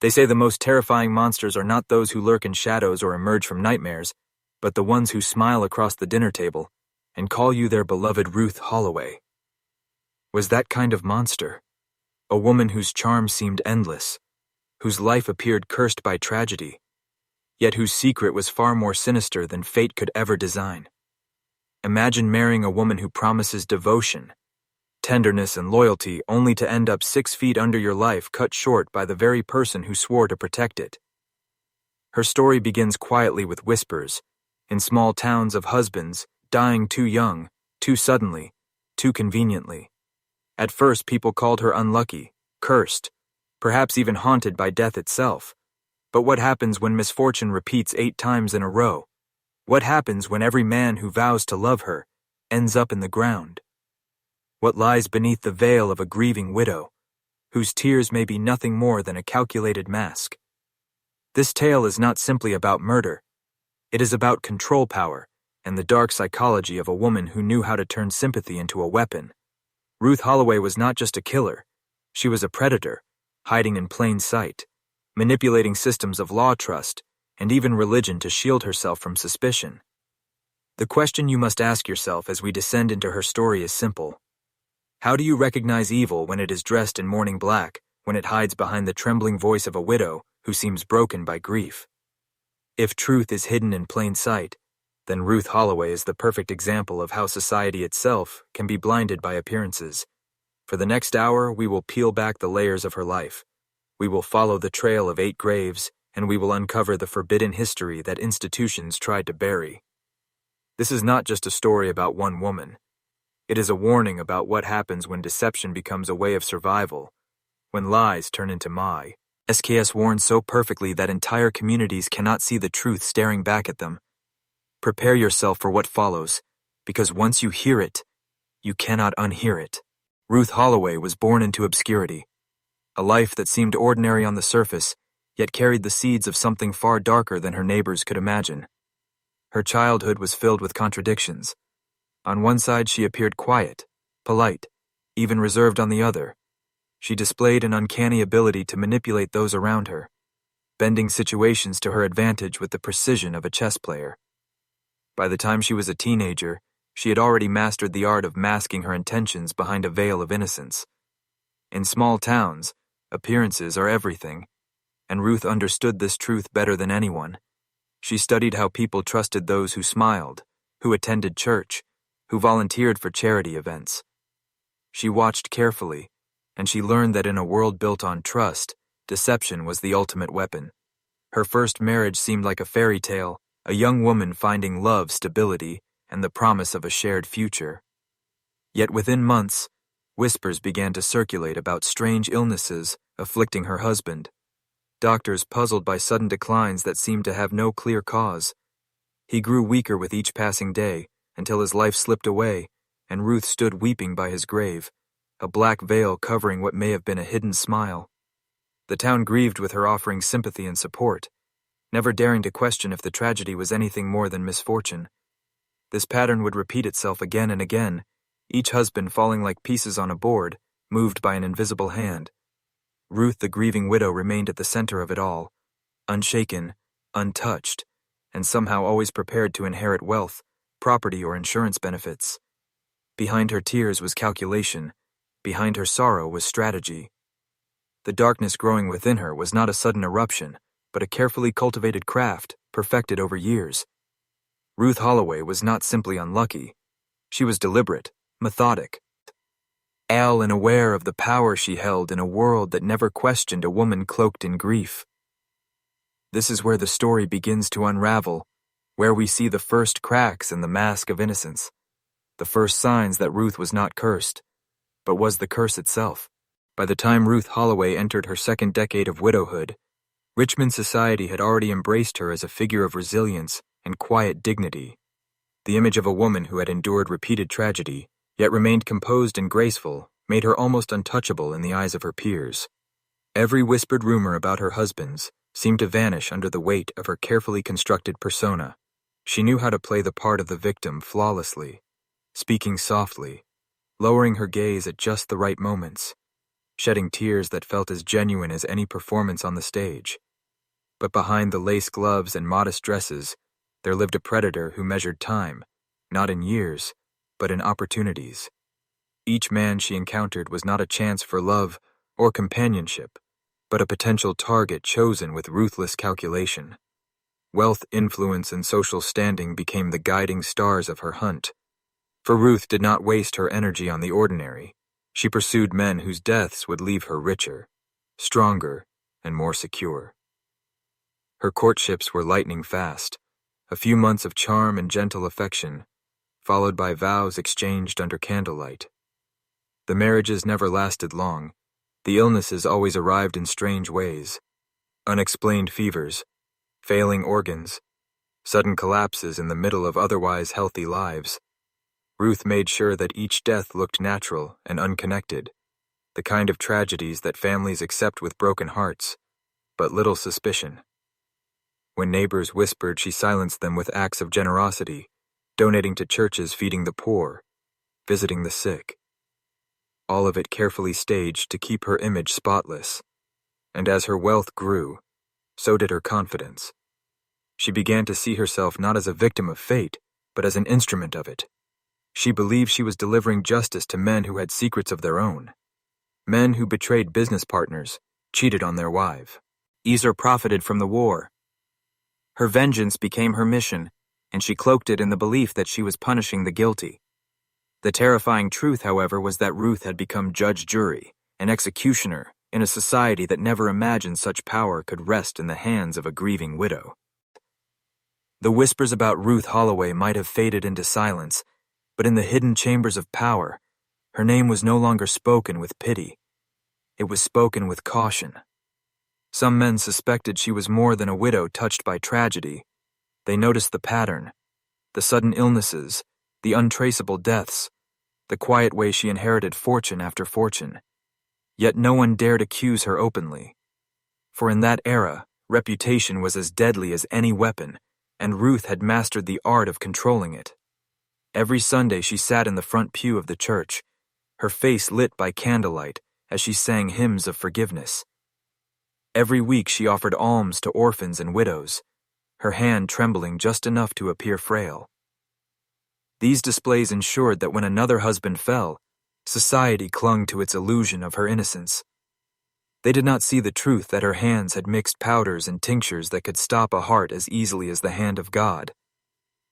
They say the most terrifying monsters are not those who lurk in shadows or emerge from nightmares, but the ones who smile across the dinner table and call you their beloved Ruth Holloway. Was that kind of monster? A woman whose charm seemed endless, whose life appeared cursed by tragedy, yet whose secret was far more sinister than fate could ever design. Imagine marrying a woman who promises devotion, tenderness, and loyalty only to end up 6 feet under your life, cut short by the very person who swore to protect it. Her story begins quietly with whispers, in small towns, of husbands dying too young, too suddenly, too conveniently. At first, people called her unlucky, cursed, perhaps even haunted by death itself. But what happens when misfortune repeats 8 times in a row? What happens when every man who vows to love her ends up in the ground? What lies beneath the veil of a grieving widow, whose tears may be nothing more than a calculated mask? This tale is not simply about murder. It is about control power and the dark psychology of a woman who knew how to turn sympathy into a weapon. Ruth Holloway was not just a killer. She was a predator, hiding in plain sight, manipulating systems of law, trust, and even religion to shield herself from suspicion. The question you must ask yourself as we descend into her story is simple. How do you recognize evil when it is dressed in mourning black, when it hides behind the trembling voice of a widow who seems broken by grief? If truth is hidden in plain sight, then Ruth Holloway is the perfect example of how society itself can be blinded by appearances. For the next hour, we will peel back the layers of her life. We will follow the trail of 8 graves, and we will uncover the forbidden history that institutions tried to bury. This is not just a story about one woman. It is a warning about what happens when deception becomes a way of survival, when lies turn into my. SKS warns so perfectly that entire communities cannot see the truth staring back at them. Prepare yourself for what follows, because once you hear it, you cannot unhear it. Ruth Holloway was born into obscurity, a life that seemed ordinary on the surface, yet carried the seeds of something far darker than her neighbors could imagine. Her childhood was filled with contradictions. On one side, she appeared quiet, polite, even reserved on the other. She displayed an uncanny ability to manipulate those around her, bending situations to her advantage with the precision of a chess player. By the time she was a teenager, she had already mastered the art of masking her intentions behind a veil of innocence. In small towns, appearances are everything, and Ruth understood this truth better than anyone. She studied how people trusted those who smiled, who attended church, who volunteered for charity events. She watched carefully, and she learned that in a world built on trust, deception was the ultimate weapon. Her first marriage seemed like a fairy tale, a young woman finding love, stability, and the promise of a shared future. Yet within months, whispers began to circulate about strange illnesses afflicting her husband. Doctors puzzled by sudden declines that seemed to have no clear cause. He grew weaker with each passing day, until his life slipped away, and Ruth stood weeping by his grave, a black veil covering what may have been a hidden smile. The town grieved with her, offering sympathy and support, never daring to question if the tragedy was anything more than misfortune. This pattern would repeat itself again and again, each husband falling like pieces on a board, moved by an invisible hand. Ruth, the grieving widow, remained at the center of it all, unshaken, untouched, and somehow always prepared to inherit wealth, property, or insurance benefits. Behind her tears was calculation. Behind her sorrow was strategy. The darkness growing within her was not a sudden eruption, but a carefully cultivated craft, perfected over years. Ruth Holloway was not simply unlucky. She was deliberate, methodic, and aware of the power she held in a world that never questioned a woman cloaked in grief. This is where the story begins to unravel, where we see the first cracks in the mask of innocence, the first signs that Ruth was not cursed, but was the curse itself. By the time Ruth Holloway entered her second decade of widowhood, Richmond society had already embraced her as a figure of resilience and quiet dignity. The image of a woman who had endured repeated tragedy, yet remained composed and graceful, made her almost untouchable in the eyes of her peers. Every whispered rumor about her husbands seemed to vanish under the weight of her carefully constructed persona. She knew how to play the part of the victim flawlessly, speaking softly, lowering her gaze at just the right moments. shedding tears that felt as genuine as any performance on the stage. But behind the lace gloves and modest dresses, there lived a predator who measured time, not in years, but in opportunities. Each man she encountered was not a chance for love or companionship, but a potential target chosen with ruthless calculation. Wealth, influence, and social standing became the guiding stars of her hunt. For Ruth did not waste her energy on the ordinary. She pursued men whose deaths would leave her richer, stronger, and more secure. Her courtships were lightning fast, a few months of charm and gentle affection, followed by vows exchanged under candlelight. The marriages never lasted long. The illnesses always arrived in strange ways. Unexplained fevers, failing organs, sudden collapses in the middle of otherwise healthy lives. Ruth made sure that each death looked natural and unconnected, the kind of tragedies that families accept with broken hearts, but little suspicion. When neighbors whispered, she silenced them with acts of generosity, donating to churches feeding the poor, visiting the sick. All of it carefully staged to keep her image spotless. And as her wealth grew, so did her confidence. She began to see herself not as a victim of fate, but as an instrument of it. She believed she was delivering justice to men who had secrets of their own. Men who betrayed business partners, cheated on their wives. Ezer profited from the war. Her vengeance became her mission, and she cloaked it in the belief that she was punishing the guilty. The terrifying truth, however, was that Ruth had become judge-jury, an executioner, in a society that never imagined such power could rest in the hands of a grieving widow. The whispers about Ruth Holloway might have faded into silence, but in the hidden chambers of power, her name was no longer spoken with pity. It was spoken with caution. Some men suspected she was more than a widow touched by tragedy. They noticed the pattern, the sudden illnesses, the untraceable deaths, the quiet way she inherited fortune after fortune. Yet no one dared accuse her openly. For in that era, reputation was as deadly as any weapon, and Ruth had mastered the art of controlling it. Every Sunday she sat in the front pew of the church, her face lit by candlelight as she sang hymns of forgiveness. Every week she offered alms to orphans and widows, her hand trembling just enough to appear frail. These displays ensured that when another husband fell, society clung to its illusion of her innocence. They did not see the truth that her hands had mixed powders and tinctures that could stop a heart as easily as the hand of God.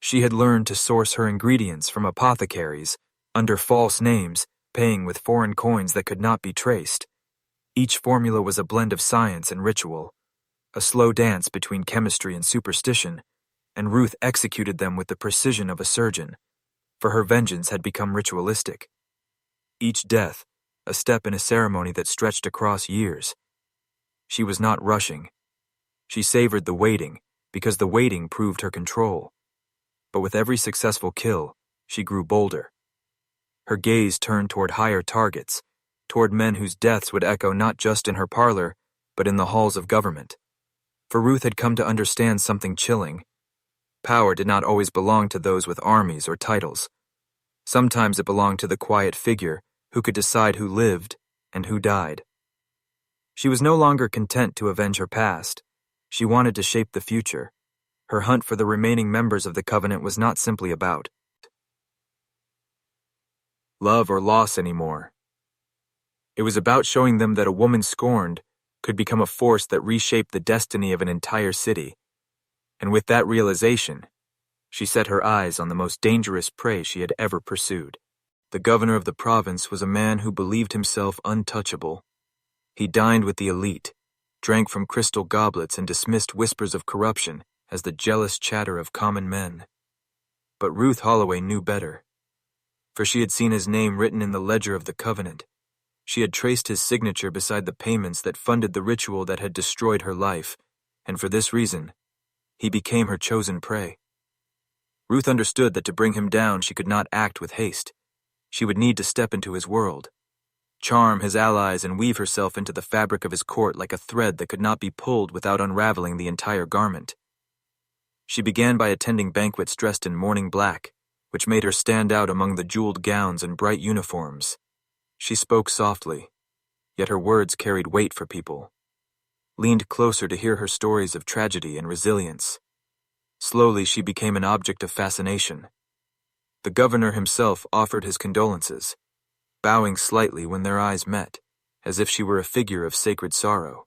She had learned to source her ingredients from apothecaries, under false names, paying with foreign coins that could not be traced. Each formula was a blend of science and ritual, a slow dance between chemistry and superstition, and Ruth executed them with the precision of a surgeon, for her vengeance had become ritualistic. Each death, a step in a ceremony that stretched across years. She was not rushing. She savored the waiting, because the waiting proved her control. But with every successful kill, she grew bolder. Her gaze turned toward higher targets, toward men whose deaths would echo not just in her parlor, but in the halls of government. For Ruth had come to understand something chilling. Power did not always belong to those with armies or titles. Sometimes it belonged to the quiet figure who could decide who lived and who died. She was no longer content to avenge her past. She wanted to shape the future. Her hunt for the remaining members of the covenant was not simply about love or loss anymore. It was about showing them that a woman scorned could become a force that reshaped the destiny of an entire city. And with that realization, she set her eyes on the most dangerous prey she had ever pursued. The governor of the province was a man who believed himself untouchable. He dined with the elite, drank from crystal goblets, and dismissed whispers of corruption as the jealous chatter of common men. But Ruth Holloway knew better, for she had seen his name written in the ledger of the covenant. She had traced his signature beside the payments that funded the ritual that had destroyed her life, and for this reason, he became her chosen prey. Ruth understood that to bring him down she could not act with haste. She would need to step into his world, charm his allies, and weave herself into the fabric of his court like a thread that could not be pulled without unraveling the entire garment. She began by attending banquets dressed in mourning black, which made her stand out among the jeweled gowns and bright uniforms. She spoke softly, yet her words carried weight for people. Leaned closer to hear her stories of tragedy and resilience. Slowly, she became an object of fascination. The governor himself offered his condolences, bowing slightly when their eyes met, as if she were a figure of sacred sorrow.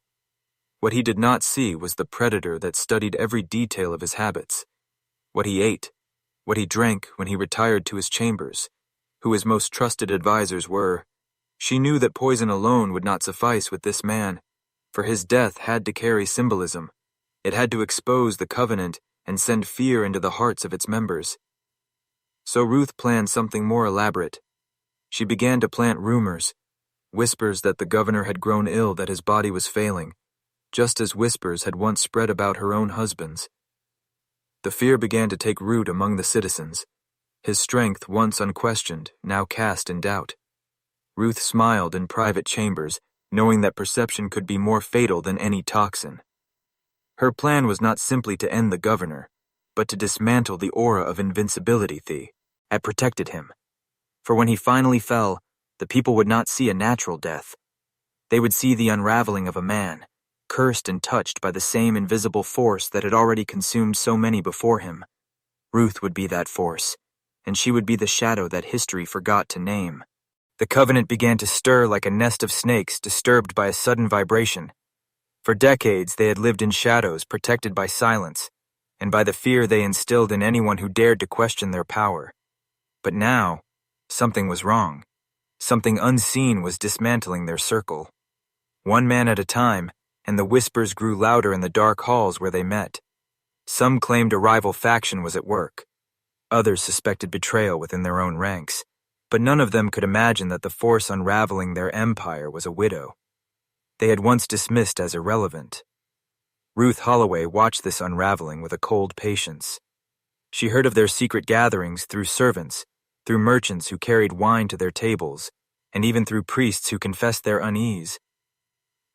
What he did not see was the predator that studied every detail of his habits, what he ate, what he drank when he retired to his chambers, who his most trusted advisors were. She knew that poison alone would not suffice with this man, for his death had to carry symbolism. It had to expose the covenant and send fear into the hearts of its members. So Ruth planned something more elaborate. She began to plant rumors, whispers that the governor had grown ill, that his body was failing, just as whispers had once spread about her own husband's. The fear began to take root among the citizens, his strength once unquestioned, now cast in doubt. Ruth smiled in private chambers, knowing that perception could be more fatal than any toxin. Her plan was not simply to end the governor, but to dismantle the aura of invincibility that had protected him. For when he finally fell, the people would not see a natural death. They would see the unraveling of a man, cursed and touched by the same invisible force that had already consumed so many before him. Ruth would be that force, and she would be the shadow that history forgot to name. The covenant began to stir like a nest of snakes disturbed by a sudden vibration. For decades they had lived in shadows, protected by silence, and by the fear they instilled in anyone who dared to question their power. But now, something was wrong. Something unseen was dismantling their circle. One man at a time, and the whispers grew louder in the dark halls where they met. Some claimed a rival faction was at work. Others suspected betrayal within their own ranks, but none of them could imagine that the force unraveling their empire was a widow they had once dismissed as irrelevant. Ruth Holloway watched this unraveling with a cold patience. She heard of their secret gatherings through servants, through merchants who carried wine to their tables, and even through priests who confessed their unease.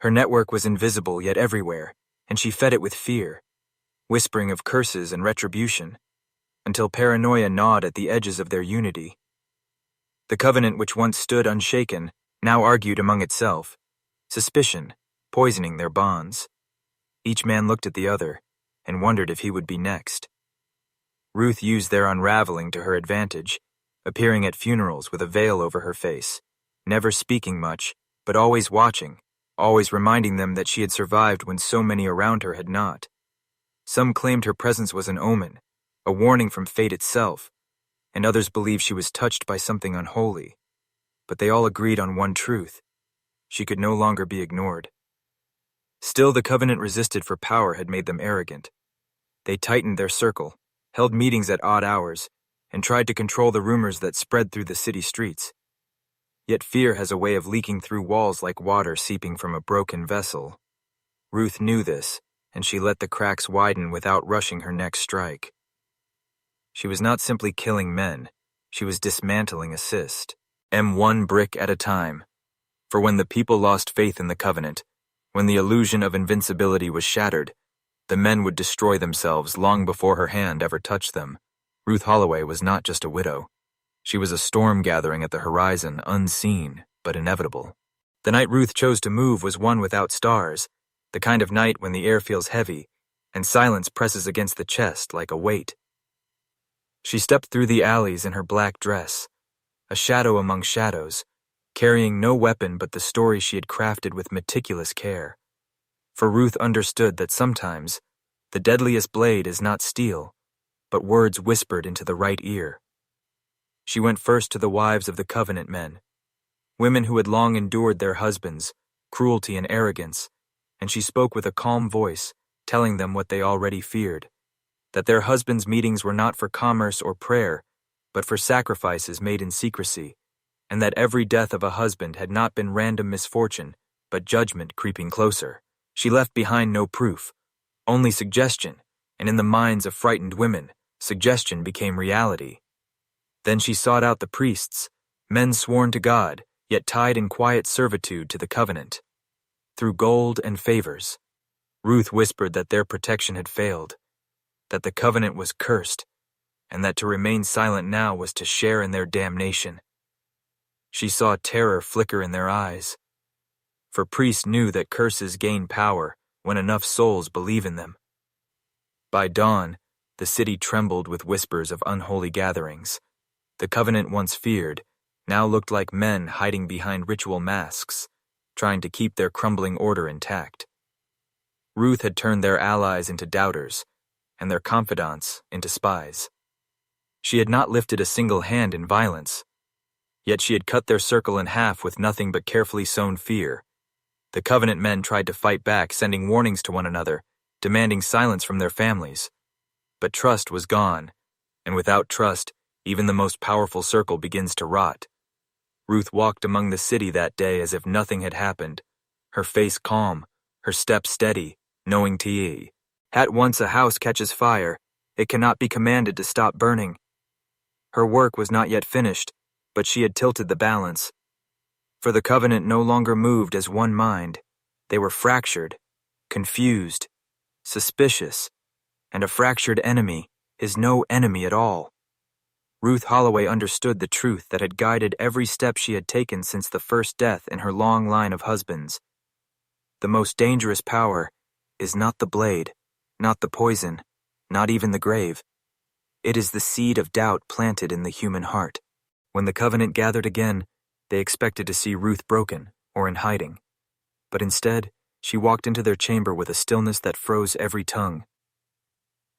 Her network was invisible yet everywhere, and she fed it with fear, whispering of curses and retribution, until paranoia gnawed at the edges of their unity. The covenant which once stood unshaken now argued among itself, suspicion poisoning their bonds. Each man looked at the other and wondered if he would be next. Ruth used their unraveling to her advantage, appearing at funerals with a veil over her face, never speaking much, but always watching, always reminding them that she had survived when so many around her had not. Some claimed her presence was an omen, a warning from fate itself, and others believed she was touched by something unholy. But they all agreed on one truth: she could no longer be ignored. Still, the covenant resisted, for power had made them arrogant. They tightened their circle, held meetings at odd hours, and tried to control the rumors that spread through the city streets. Yet fear has a way of leaking through walls like water seeping from a broken vessel. Ruth knew this, and she let the cracks widen without rushing her next strike. She was not simply killing men, she was dismantling a cyst, one brick at a time. For when the people lost faith in the covenant, when the illusion of invincibility was shattered, the men would destroy themselves long before her hand ever touched them. Ruth Holloway was not just a widow. She was a storm gathering at the horizon, unseen, but inevitable. The night Ruth chose to move was one without stars, the kind of night when the air feels heavy, and silence presses against the chest like a weight. She stepped through the alleys in her black dress, a shadow among shadows, carrying no weapon but the story she had crafted with meticulous care. For Ruth understood that sometimes the deadliest blade is not steel, but words whispered into the right ear. She went first to the wives of the covenant men, women who had long endured their husbands' cruelty and arrogance, and she spoke with a calm voice, telling them what they already feared, that their husbands' meetings were not for commerce or prayer, but for sacrifices made in secrecy, and that every death of a husband had not been random misfortune, but judgment creeping closer. She left behind no proof, only suggestion, and in the minds of frightened women, suggestion became reality. Then she sought out the priests, men sworn to God, yet tied in quiet servitude to the covenant. Through gold and favors, Ruth whispered that their protection had failed, that the covenant was cursed, and that to remain silent now was to share in their damnation. She saw terror flicker in their eyes. for priests knew that curses gain power when enough souls believe in them. By dawn, the city trembled with whispers of unholy gatherings. The covenant once feared now looked like men hiding behind ritual masks, trying to keep their crumbling order intact. Ruth had turned their allies into doubters, and their confidants into spies. She had not lifted a single hand in violence, yet she had cut their circle in half with nothing but carefully sown fear. The covenant men tried to fight back, sending warnings to one another, demanding silence from their families. But trust was gone, and without trust, even the most powerful circle begins to rot. Ruth walked among the city that day as if nothing had happened, her face calm, her step steady, knowing te. At once a house catches fire, it cannot be commanded to stop burning. Her work was not yet finished, but she had tilted the balance. For the covenant no longer moved as one mind. They were fractured, confused, suspicious, and a fractured enemy is no enemy at all. Ruth Holloway understood the truth that had guided every step she had taken since the first death in her long line of husbands. The most dangerous power is not the blade, not the poison, not even the grave. It is the seed of doubt planted in the human heart. When the covenant gathered again, they expected to see Ruth broken or in hiding. But instead, she walked into their chamber with a stillness that froze every tongue.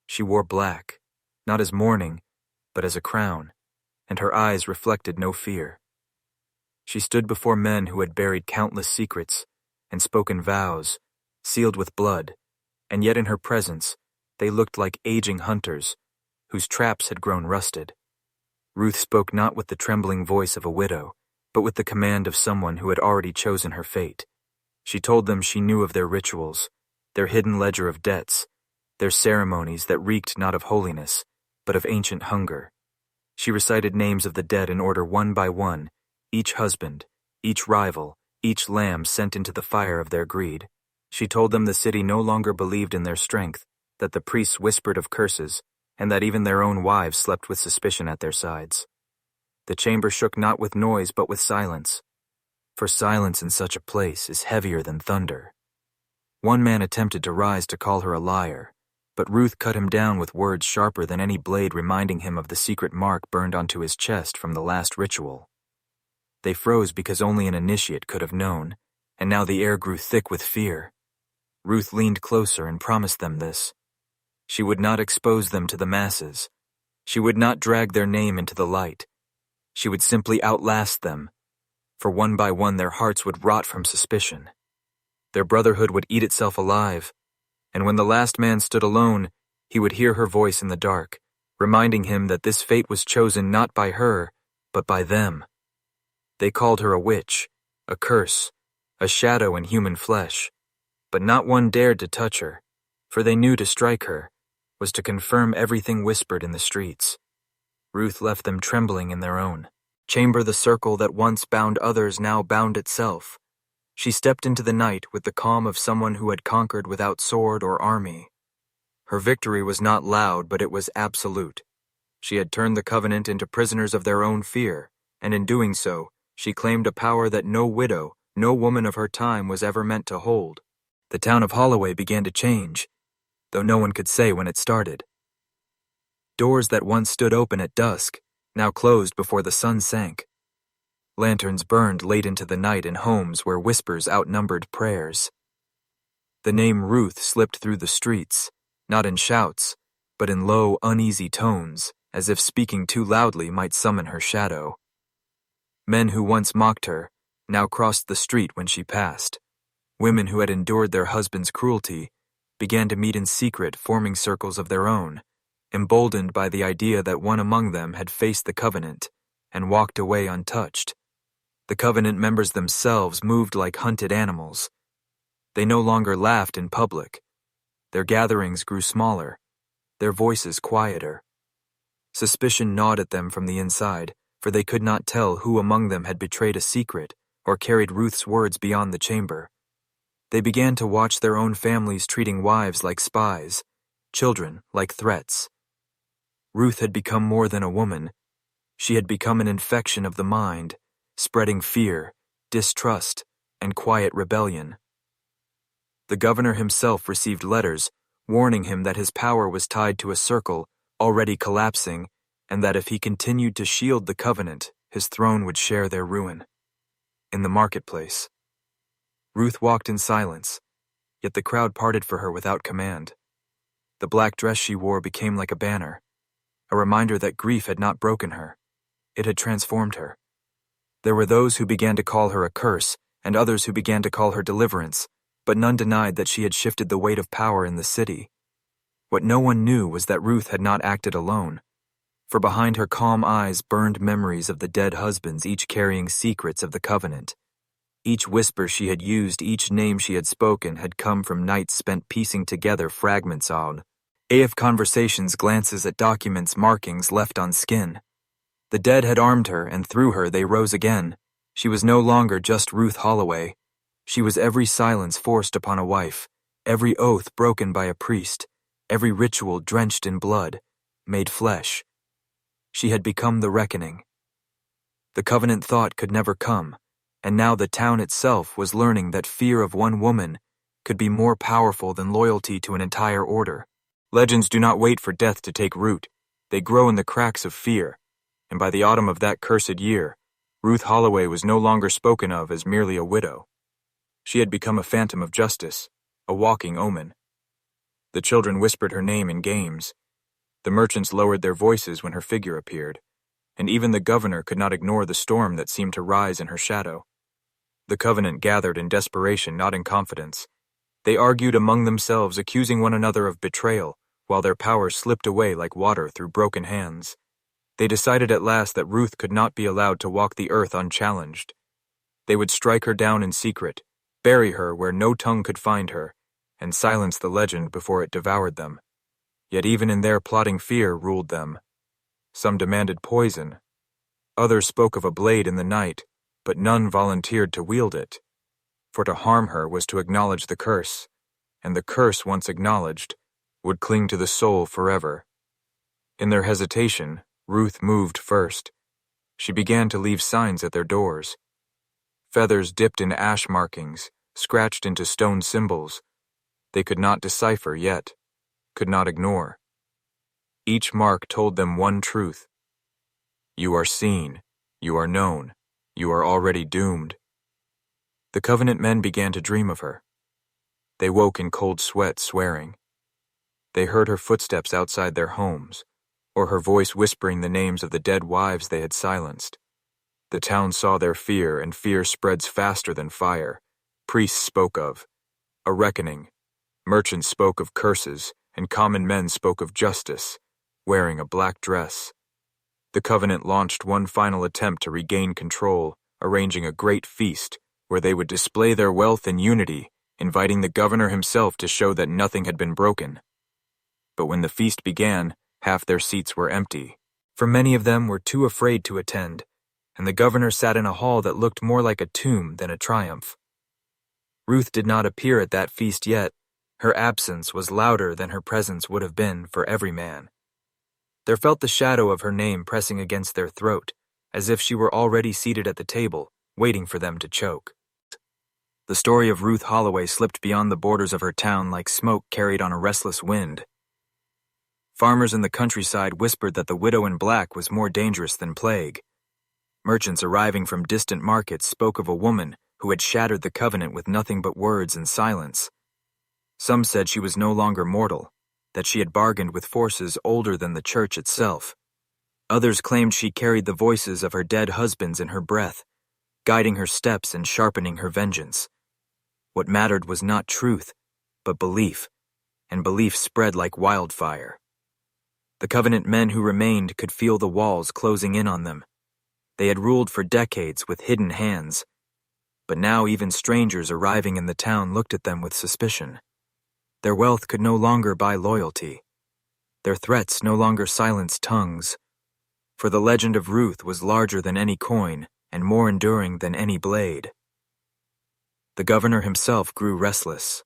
She wore black, not as mourning, but as a crown, and her eyes reflected no fear. She stood before men who had buried countless secrets and spoken vows, sealed with blood, and yet in her presence, they looked like aging hunters whose traps had grown rusted. Ruth spoke not with the trembling voice of a widow, but with the command of someone who had already chosen her fate. She told them she knew of their rituals, their hidden ledger of debts, their ceremonies that reeked not of holiness, but of ancient hunger. She recited names of the dead in order one by one, each husband, each rival, each lamb sent into the fire of their greed. She told them the city no longer believed in their strength, that the priests whispered of curses, and that even their own wives slept with suspicion at their sides. The chamber shook not with noise but with silence, for silence in such a place is heavier than thunder. One man attempted to rise to call her a liar, but Ruth cut him down with words sharper than any blade, reminding him of the secret mark burned onto his chest from the last ritual. They froze because only an initiate could have known, and now the air grew thick with fear. Ruth leaned closer and promised them this. She would not expose them to the masses. She would not drag their name into the light. She would simply outlast them, for one by one their hearts would rot from suspicion. Their brotherhood would eat itself alive, and when the last man stood alone, he would hear her voice in the dark, reminding him that this fate was chosen not by her, but by them. They called her a witch, a curse, a shadow in human flesh, but not one dared to touch her, for they knew to strike her was to confirm everything whispered in the streets. Ruth left them trembling in their own chamber. The circle that once bound others now bound itself. She stepped into the night with the calm of someone who had conquered without sword or army. Her victory was not loud, but it was absolute. She had turned the covenant into prisoners of their own fear, and in doing so, she claimed a power that no widow, no woman of her time was ever meant to hold. The town of Holloway began to change, though no one could say when it started. Doors that once stood open at dusk now closed before the sun sank. Lanterns burned late into the night in homes where whispers outnumbered prayers. The name Ruth slipped through the streets, not in shouts, but in low, uneasy tones, as if speaking too loudly might summon her shadow. Men who once mocked her now crossed the street when she passed. Women who had endured their husbands' cruelty began to meet in secret, forming circles of their own, emboldened by the idea that one among them had faced the covenant and walked away untouched. The covenant members themselves moved like hunted animals. They no longer laughed in public. Their gatherings grew smaller, their voices quieter. Suspicion gnawed at them from the inside, for they could not tell who among them had betrayed a secret or carried Ruth's words beyond the chamber. They began to watch their own families treating wives like spies, children like threats. Ruth had become more than a woman. She had become an infection of the mind, spreading fear, distrust, and quiet rebellion. The governor himself received letters warning him that his power was tied to a circle already collapsing, and that if he continued to shield the covenant, his throne would share their ruin. In the marketplace, Ruth walked in silence, yet the crowd parted for her without command. The black dress she wore became like a banner, a reminder that grief had not broken her. It had transformed her. There were those who began to call her a curse, and others who began to call her deliverance, but none denied that she had shifted the weight of power in the city. What no one knew was that Ruth had not acted alone, for behind her calm eyes burned memories of the dead husbands, each carrying secrets of the covenant. Each whisper she had used, each name she had spoken, had come from nights spent piecing together fragments of conversations, glances at documents, markings left on skin. The dead had armed her, and through her they rose again. She was no longer just Ruth Holloway. She was every silence forced upon a wife, every oath broken by a priest, every ritual drenched in blood, made flesh. She had become the reckoning. The covenant thought could never come, and now the town itself was learning that fear of one woman could be more powerful than loyalty to an entire order. Legends do not wait for death to take root. They grow in the cracks of fear, and by the autumn of that cursed year, Ruth Holloway was no longer spoken of as merely a widow. She had become a phantom of justice, a walking omen. The children whispered her name in games. The merchants lowered their voices when her figure appeared, and even the governor could not ignore the storm that seemed to rise in her shadow. The covenant gathered in desperation, not in confidence. They argued among themselves, accusing one another of betrayal, while their power slipped away like water through broken hands. They decided at last that Ruth could not be allowed to walk the earth unchallenged. They would strike her down in secret, bury her where no tongue could find her, and silence the legend before it devoured them. Yet even in their plotting, fear ruled them. Some demanded poison. Others spoke of a blade in the night, but none volunteered to wield it. For to harm her was to acknowledge the curse, and the curse, once acknowledged, would cling to the soul forever. In their hesitation, Ruth moved first. She began to leave signs at their doors. Feathers dipped in ash markings, scratched into stone symbols. They could not decipher yet, could not ignore. Each mark told them one truth. You are seen, you are known, you are already doomed. The covenant men began to dream of her. They woke in cold sweat, swearing. They heard her footsteps outside their homes, or her voice whispering the names of the dead wives they had silenced. The town saw their fear, and fear spreads faster than fire. Priests spoke of a reckoning. Merchants spoke of curses, and common men spoke of justice, wearing a black dress. The covenant launched one final attempt to regain control, arranging a great feast where they would display their wealth and unity, inviting the governor himself to show that nothing had been broken. But when the feast began, half their seats were empty, for many of them were too afraid to attend, and the governor sat in a hall that looked more like a tomb than a triumph. Ruth did not appear at that feast yet. Her absence was louder than her presence would have been for every man. There felt the shadow of her name pressing against their throat, as if she were already seated at the table, waiting for them to choke. The story of Ruth Holloway slipped beyond the borders of her town like smoke carried on a restless wind. Farmers in the countryside whispered that the widow in black was more dangerous than plague. Merchants arriving from distant markets spoke of a woman who had shattered the covenant with nothing but words and silence. Some said she was no longer mortal, that she had bargained with forces older than the church itself. Others claimed she carried the voices of her dead husbands in her breath, guiding her steps and sharpening her vengeance. What mattered was not truth, but belief, and belief spread like wildfire. The covenant men who remained could feel the walls closing in on them. They had ruled for decades with hidden hands, but now even strangers arriving in the town looked at them with suspicion. Their wealth could no longer buy loyalty. Their threats no longer silenced tongues. For the legend of Ruth was larger than any coin and more enduring than any blade. The governor himself grew restless.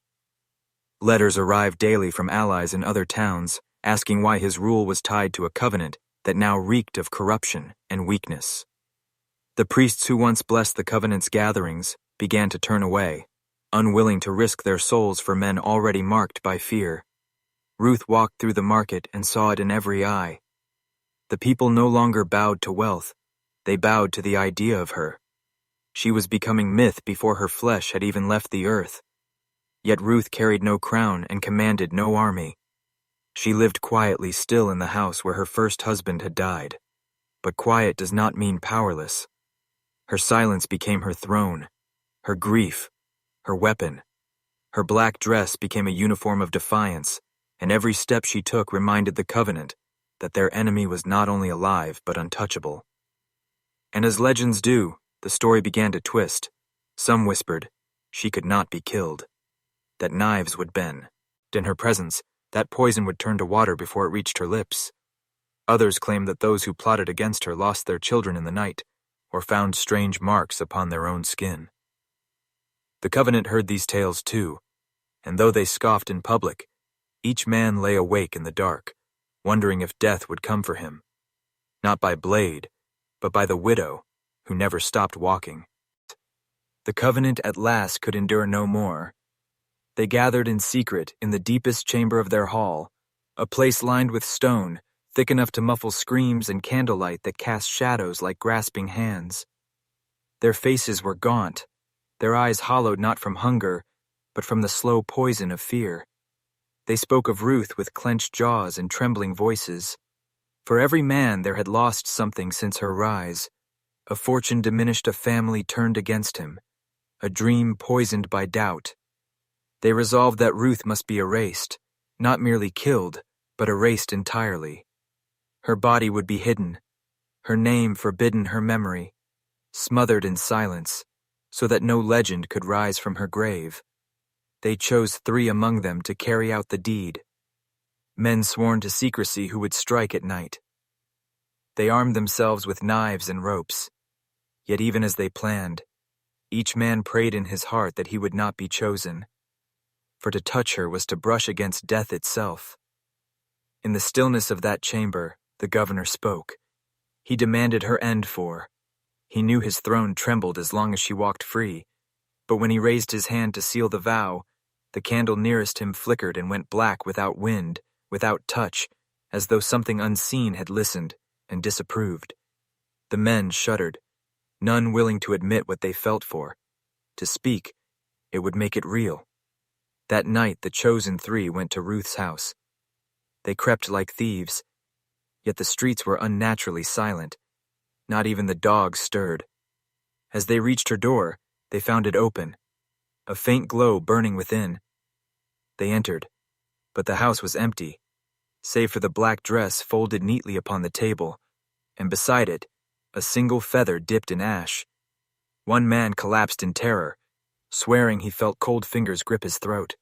Letters arrived daily from allies in other towns, asking why his rule was tied to a covenant that now reeked of corruption and weakness. The priests who once blessed the covenant's gatherings began to turn away, unwilling to risk their souls for men already marked by fear. Ruth walked through the market and saw it in every eye. The people no longer bowed to wealth, they bowed to the idea of her. She was becoming myth before her flesh had even left the earth. Yet Ruth carried no crown and commanded no army. She lived quietly still in the house where her first husband had died. But quiet does not mean powerless. Her silence became her throne, her grief, her weapon. Her black dress became a uniform of defiance, and every step she took reminded the Covenant that their enemy was not only alive but untouchable. And as legends do, the story began to twist. Some whispered she could not be killed, that knives would bend. In her presence, that poison would turn to water before it reached her lips. Others claimed that those who plotted against her lost their children in the night, or found strange marks upon their own skin. The Covenant heard these tales too, and though they scoffed in public, each man lay awake in the dark, wondering if death would come for him, not by blade, but by the widow who never stopped walking. The Covenant at last could endure no more. They gathered in secret in the deepest chamber of their hall, a place lined with stone, thick enough to muffle screams and candlelight that cast shadows like grasping hands. Their faces were gaunt, their eyes hollowed not from hunger, but from the slow poison of fear. They spoke of Ruth with clenched jaws and trembling voices. For every man there had lost something since her rise. A fortune diminished, a family turned against him, a dream poisoned by doubt. They resolved that Ruth must be erased, not merely killed, but erased entirely. Her body would be hidden, her name forbidden her memory, smothered in silence, so that no legend could rise from her grave. They chose 3 among them to carry out the deed, men sworn to secrecy who would strike at night. They armed themselves with knives and ropes, yet even as they planned, each man prayed in his heart that he would not be chosen, for to touch her was to brush against death itself. In the stillness of that chamber, the governor spoke. He demanded her end for. He knew his throne trembled as long as she walked free, but when he raised his hand to seal the vow, the candle nearest him flickered and went black without wind, without touch, as though something unseen had listened and disapproved. The men shuddered, none willing to admit what they felt for. To speak, it would make it real. That night the chosen 3 went to Ruth's house. They crept like thieves, yet the streets were unnaturally silent. Not even the dogs stirred. As they reached her door, they found it open, a faint glow burning within. They entered, but the house was empty, save for the black dress folded neatly upon the table, and beside it, a single feather dipped in ash. One man collapsed in terror, swearing he felt cold fingers grip his throat.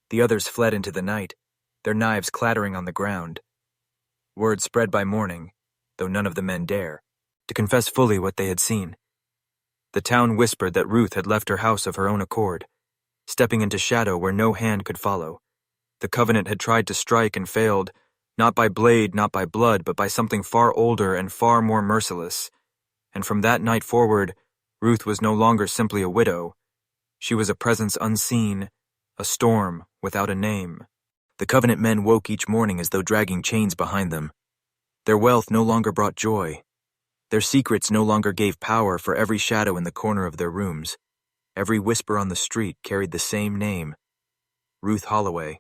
The others fled into the night, their knives clattering on the ground. Word spread by morning, though none of the men dare, to confess fully what they had seen. The town whispered that Ruth had left her house of her own accord, stepping into shadow where no hand could follow. The Covenant had tried to strike and failed, not by blade, not by blood, but by something far older and far more merciless. And from that night forward, Ruth was no longer simply a widow. She was a presence unseen, a storm without a name. The Covenant men woke each morning as though dragging chains behind them. Their wealth no longer brought joy. Their secrets no longer gave power for every shadow in the corner of their rooms. Every whisper on the street carried the same name, Ruth Holloway.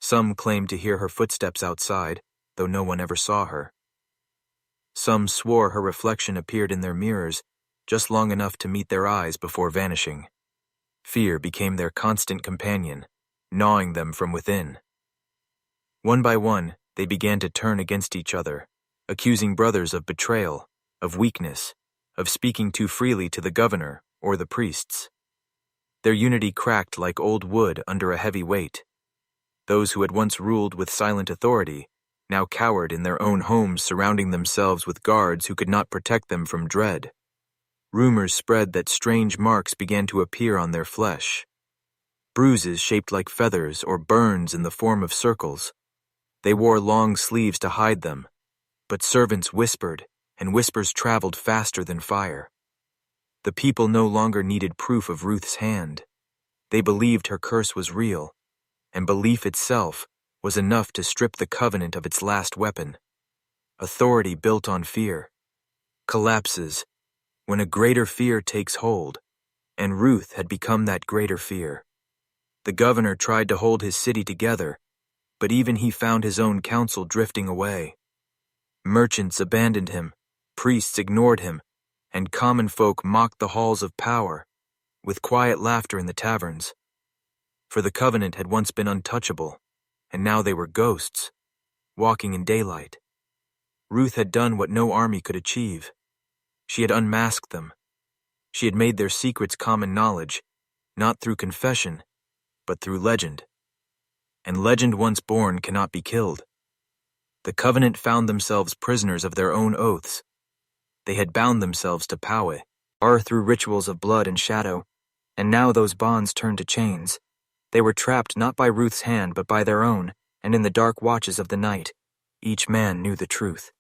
Some claimed to hear her footsteps outside, though no one ever saw her. Some swore her reflection appeared in their mirrors, just long enough to meet their eyes before vanishing. Fear became their constant companion, gnawing them from within. One by one, they began to turn against each other, accusing brothers of betrayal, of weakness, of speaking too freely to the governor or the priests. Their unity cracked like old wood under a heavy weight. Those who had once ruled with silent authority now cowered in their own homes, surrounding themselves with guards who could not protect them from dread. Rumors spread that strange marks began to appear on their flesh. Bruises shaped like feathers or burns in the form of circles. They wore long sleeves to hide them, but servants whispered, and whispers traveled faster than fire. The people no longer needed proof of Ruth's hand. They believed her curse was real, and belief itself was enough to strip the covenant of its last weapon. Authority built on fear collapses when a greater fear takes hold, and Ruth had become that greater fear. The governor tried to hold his city together, but even he found his own council drifting away. Merchants abandoned him, priests ignored him, and common folk mocked the halls of power, with quiet laughter in the taverns. For the covenant had once been untouchable, and now they were ghosts, walking in daylight. Ruth had done what no army could achieve. She had unmasked them. She had made their secrets common knowledge, not through confession, but through legend. And legend once born cannot be killed. The covenant found themselves prisoners of their own oaths. They had bound themselves to power through rituals of blood and shadow, and now those bonds turned to chains. They were trapped not by Ruth's hand but by their own, and in the dark watches of the night, each man knew the truth.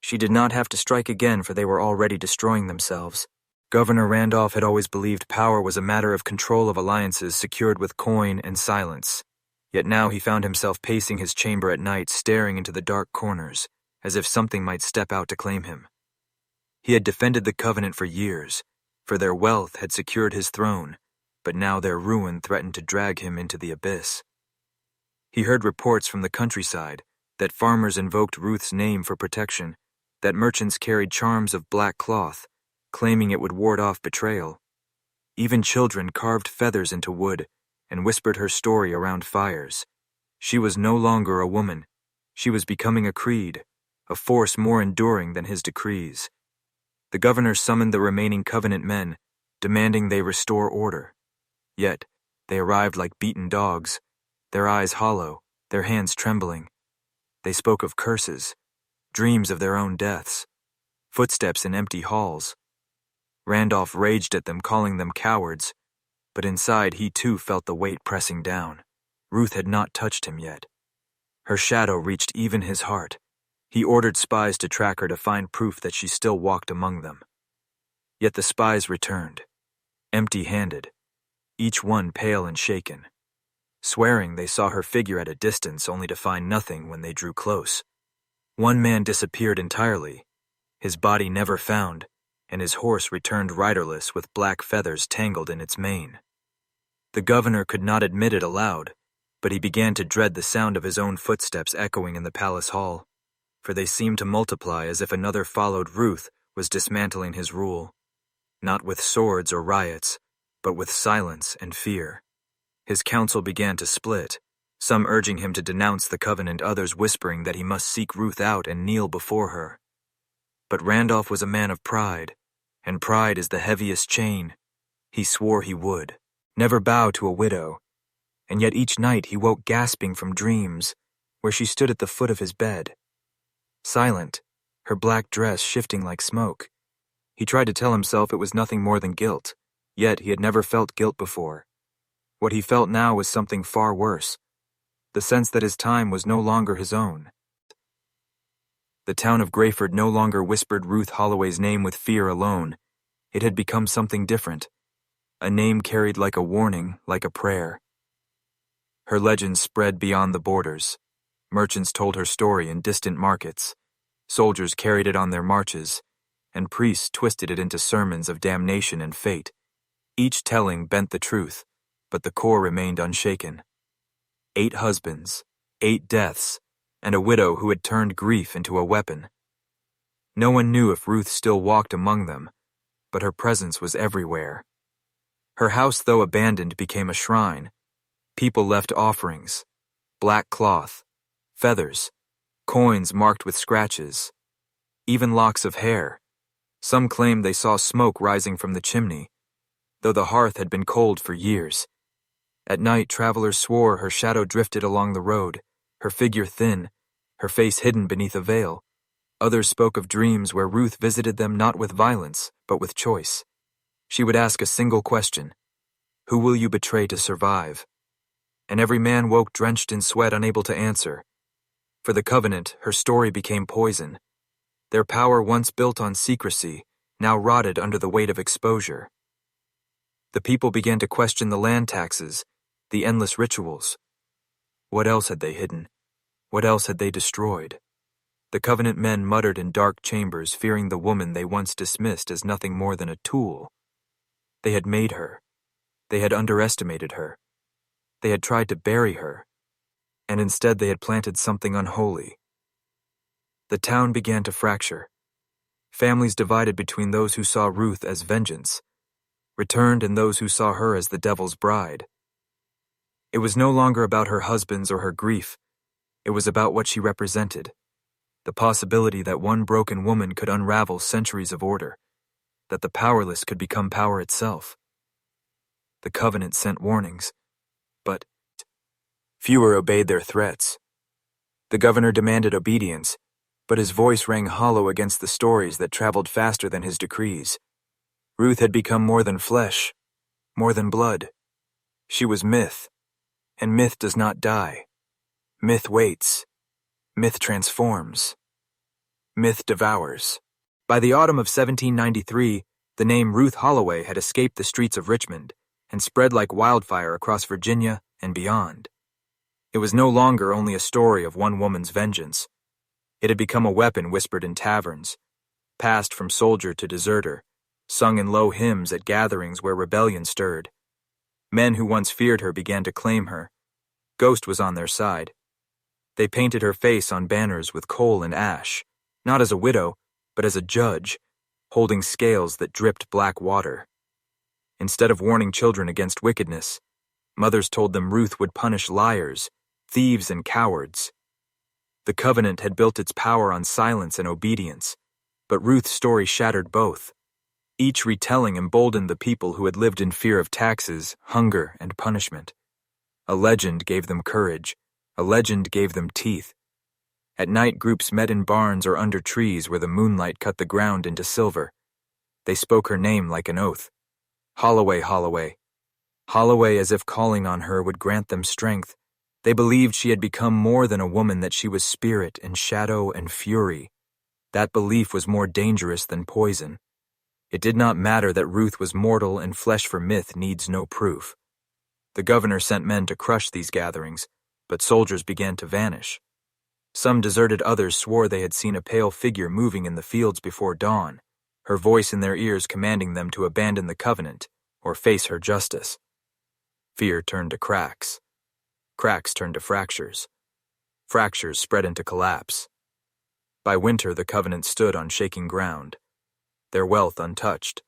She did not have to strike again, for they were already destroying themselves. Governor Randolph had always believed power was a matter of control of alliances secured with coin and silence. Yet now he found himself pacing his chamber at night, staring into the dark corners, as if something might step out to claim him. He had defended the covenant for years, for their wealth had secured his throne, but now their ruin threatened to drag him into the abyss. He heard reports from the countryside that farmers invoked Ruth's name for protection, that merchants carried charms of black cloth, claiming it would ward off betrayal. Even children carved feathers into wood and whispered her story around fires. She was no longer a woman. She was becoming a creed, a force more enduring than his decrees. The governor summoned the remaining covenant men, demanding they restore order. Yet, they arrived like beaten dogs, their eyes hollow, their hands trembling. They spoke of curses, dreams of their own deaths, footsteps in empty halls. Randolph raged at them, calling them cowards, but inside he too felt the weight pressing down. Ruth had not touched him yet. Her shadow reached even his heart. He ordered spies to track her to find proof that she still walked among them. Yet the spies returned, empty-handed, each one pale and shaken, swearing they saw her figure at a distance only to find nothing when they drew close. One man disappeared entirely, his body never found, and his horse returned riderless with black feathers tangled in its mane. The governor could not admit it aloud, but he began to dread the sound of his own footsteps echoing in the palace hall, for they seemed to multiply as if another followed Ruth was dismantling his rule, not with swords or riots, but with silence and fear. His council began to split, some urging him to denounce the covenant, others whispering that he must seek Ruth out and kneel before her. But Randolph was a man of pride, and pride is the heaviest chain. He swore he would never bow to a widow, and yet each night he woke gasping from dreams, where she stood at the foot of his bed, silent, her black dress shifting like smoke. He tried to tell himself it was nothing more than guilt, yet he had never felt guilt before. What he felt now was something far worse, the sense that his time was no longer his own. The town of Grayford no longer whispered Ruth Holloway's name with fear alone. It had become something different, a name carried like a warning, like a prayer. Her legend spread beyond the borders. Merchants told her story in distant markets. Soldiers carried it on their marches, and priests twisted it into sermons of damnation and fate. Each telling bent the truth, but the core remained unshaken. 8 husbands, 8 deaths, and a widow who had turned grief into a weapon. No one knew if Ruth still walked among them, but her presence was everywhere. Her house, though abandoned, became a shrine. People left offerings, black cloth, feathers, coins marked with scratches, even locks of hair. Some claimed they saw smoke rising from the chimney, though the hearth had been cold for years. At night, travelers swore her shadow drifted along the road, her figure thin, her face hidden beneath a veil. Others spoke of dreams where Ruth visited them not with violence, but with choice. She would ask a single question: "Who will you betray to survive?" And every man woke drenched in sweat, unable to answer. For the covenant, her story became poison. Their power, once built on secrecy, now rotted under the weight of exposure. The people began to question the land taxes, the endless rituals. What else had they hidden? What else had they destroyed? The Covenant men muttered in dark chambers, fearing the woman they once dismissed as nothing more than a tool. They had made her. They had underestimated her. They had tried to bury her. And instead they had planted something unholy. The town began to fracture. Families divided between those who saw Ruth as vengeance, returned, and those who saw her as the devil's bride. It was no longer about her husband's or her grief. It was about what she represented. The possibility that one broken woman could unravel centuries of order, that the powerless could become power itself. The Covenant sent warnings, but fewer obeyed their threats. The governor demanded obedience, but his voice rang hollow against the stories that traveled faster than his decrees. Ruth had become more than flesh, more than blood. She was myth, and myth does not die. Myth waits. Myth transforms. Myth devours. By the autumn of 1793, the name Ruth Holloway had escaped the streets of Richmond and spread like wildfire across Virginia and beyond. It was no longer only a story of one woman's vengeance. It had become a weapon whispered in taverns, passed from soldier to deserter, sung in low hymns at gatherings where rebellion stirred. Men who once feared her began to claim her. Ghost was on their side. They painted her face on banners with coal and ash, not as a widow, but as a judge, holding scales that dripped black water. Instead of warning children against wickedness, mothers told them Ruth would punish liars, thieves, and cowards. The Covenant had built its power on silence and obedience, but Ruth's story shattered both. Each retelling emboldened the people who had lived in fear of taxes, hunger, and punishment. A legend gave them courage. A legend gave them teeth. At night, groups met in barns or under trees where the moonlight cut the ground into silver. They spoke her name like an oath. Holloway, Holloway. Holloway, as if calling on her would grant them strength. They believed she had become more than a woman, that she was spirit and shadow and fury. That belief was more dangerous than poison. It did not matter that Ruth was mortal and flesh for myth needs no proof. The governor sent men to crush these gatherings, but soldiers began to vanish. Some deserted, others swore they had seen a pale figure moving in the fields before dawn, her voice in their ears commanding them to abandon the Covenant or face her justice. Fear turned to cracks. Cracks turned to fractures. Fractures spread into collapse. By winter, the Covenant stood on shaking ground, their wealth untouched,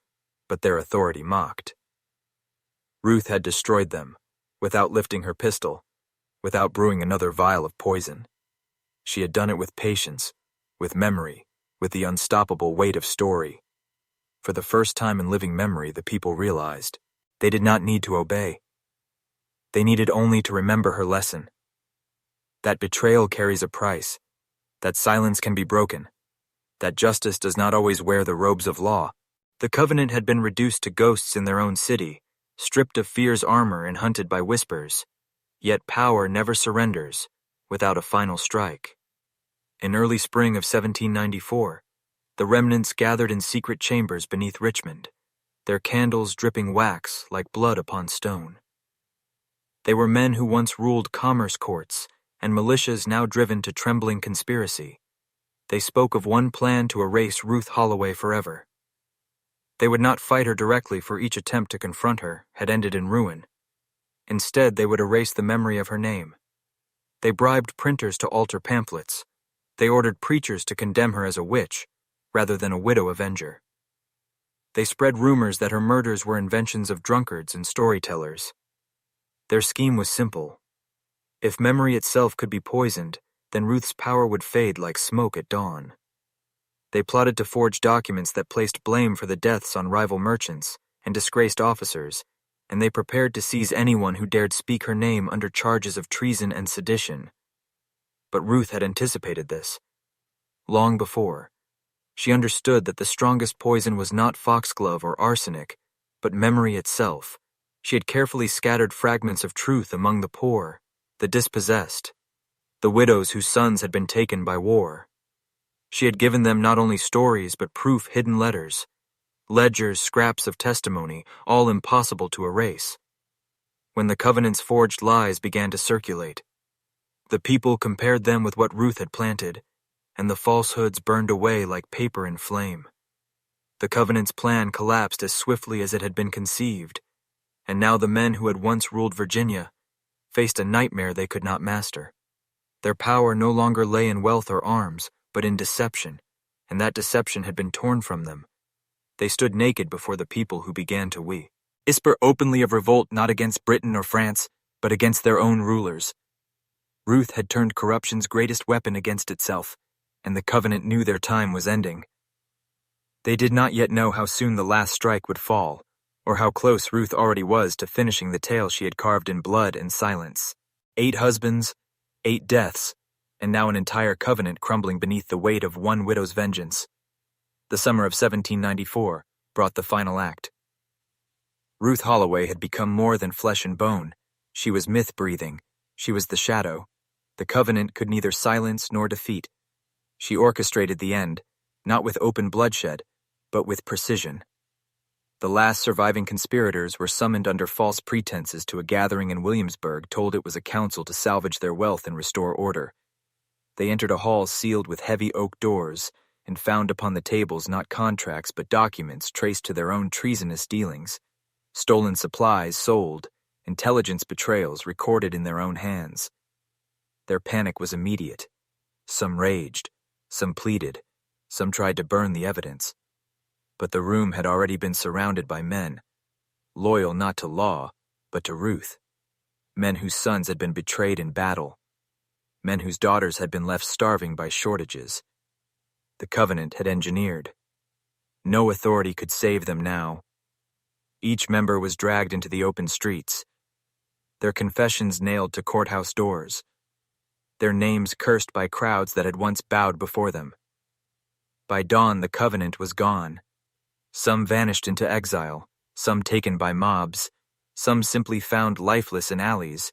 but their authority mocked. Ruth had destroyed them, without lifting her pistol, without brewing another vial of poison. She had done it with patience, with memory, with the unstoppable weight of story. For the first time in living memory, the people realized they did not need to obey. They needed only to remember her lesson. That betrayal carries a price, that silence can be broken, that justice does not always wear the robes of law. The Covenant had been reduced to ghosts in their own city, stripped of fear's armor and hunted by whispers. Yet power never surrenders without a final strike. In early spring of 1794, the remnants gathered in secret chambers beneath Richmond, their candles dripping wax like blood upon stone. They were men who once ruled commerce courts and militias now driven to trembling conspiracy. They spoke of one plan to erase Ruth Holloway forever. They would not fight her directly, for each attempt to confront her had ended in ruin. Instead, they would erase the memory of her name. They bribed printers to alter pamphlets. They ordered preachers to condemn her as a witch, rather than a widow avenger. They spread rumors that her murders were inventions of drunkards and storytellers. Their scheme was simple. If memory itself could be poisoned, then Ruth's power would fade like smoke at dawn. They plotted to forge documents that placed blame for the deaths on rival merchants and disgraced officers, and they prepared to seize anyone who dared speak her name under charges of treason and sedition. But Ruth had anticipated this. Long before, she understood that the strongest poison was not foxglove or arsenic, but memory itself. She had carefully scattered fragments of truth among the poor, the dispossessed, the widows whose sons had been taken by war. She had given them not only stories but proof, hidden letters, ledgers, scraps of testimony, all impossible to erase. When the Covenant's forged lies began to circulate, the people compared them with what Ruth had planted, and the falsehoods burned away like paper in flame. The Covenant's plan collapsed as swiftly as it had been conceived, and now the men who had once ruled Virginia faced a nightmare they could not master. Their power no longer lay in wealth or arms, but in deception, and that deception had been torn from them. They stood naked before the people who began to whisper openly of revolt not against Britain or France, but against their own rulers. Ruth had turned corruption's greatest weapon against itself, and the Covenant knew their time was ending. They did not yet know how soon the last strike would fall, or how close Ruth already was to finishing the tale she had carved in blood and silence. 8 husbands, 8 deaths, and now an entire covenant crumbling beneath the weight of one widow's vengeance. The summer of 1794 brought the final act. Ruth Holloway had become more than flesh and bone. She was myth-breathing. She was the shadow. The Covenant could neither silence nor defeat. She orchestrated the end, not with open bloodshed, but with precision. The last surviving conspirators were summoned under false pretenses to a gathering in Williamsburg, told it was a council to salvage their wealth and restore order. They entered a hall sealed with heavy oak doors, and found upon the tables not contracts but documents traced to their own treasonous dealings, stolen supplies sold, intelligence betrayals recorded in their own hands. Their panic was immediate. Some raged, some pleaded, some tried to burn the evidence. But the room had already been surrounded by men, loyal not to law, but to Ruth. Men whose sons had been betrayed in battle. Men whose daughters had been left starving by shortages. The Covenant had engineered. No authority could save them now. Each member was dragged into the open streets, their confessions nailed to courthouse doors, their names cursed by crowds that had once bowed before them. By dawn, the Covenant was gone. Some vanished into exile, some taken by mobs, some simply found lifeless in alleys,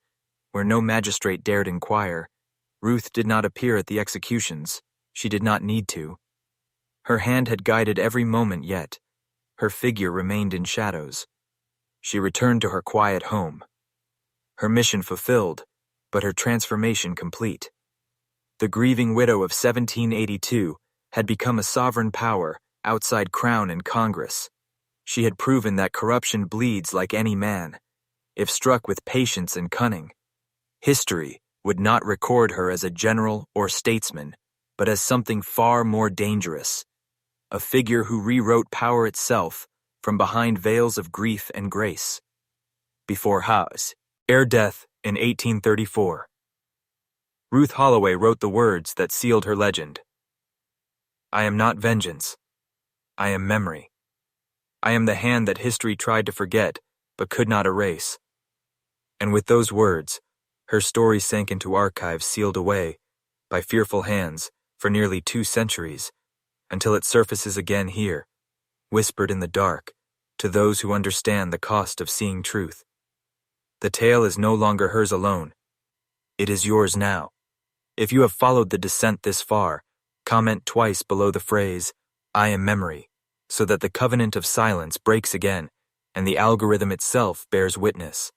where no magistrate dared inquire. Ruth did not appear at the executions. She did not need to. Her hand had guided every moment yet. Her figure remained in shadows. She returned to her quiet home. Her mission fulfilled, but her transformation complete. The grieving widow of 1782 had become a sovereign power outside Crown and Congress. She had proven that corruption bleeds like any man, if struck with patience and cunning. History would not record her as a general or statesman, but as something far more dangerous, a figure who rewrote power itself from behind veils of grief and grace. Before Howe's death in 1834, Ruth Holloway wrote the words that sealed her legend. I am not vengeance. I am memory. I am the hand that history tried to forget, but could not erase. And with those words, her story sank into archives sealed away by fearful hands for nearly 2 centuries, until it surfaces again here, whispered in the dark, to those who understand the cost of seeing truth. The tale is no longer hers alone. It is yours now. If you have followed the descent this far, comment twice below the phrase, I am memory, so that the covenant of silence breaks again, and the algorithm itself bears witness.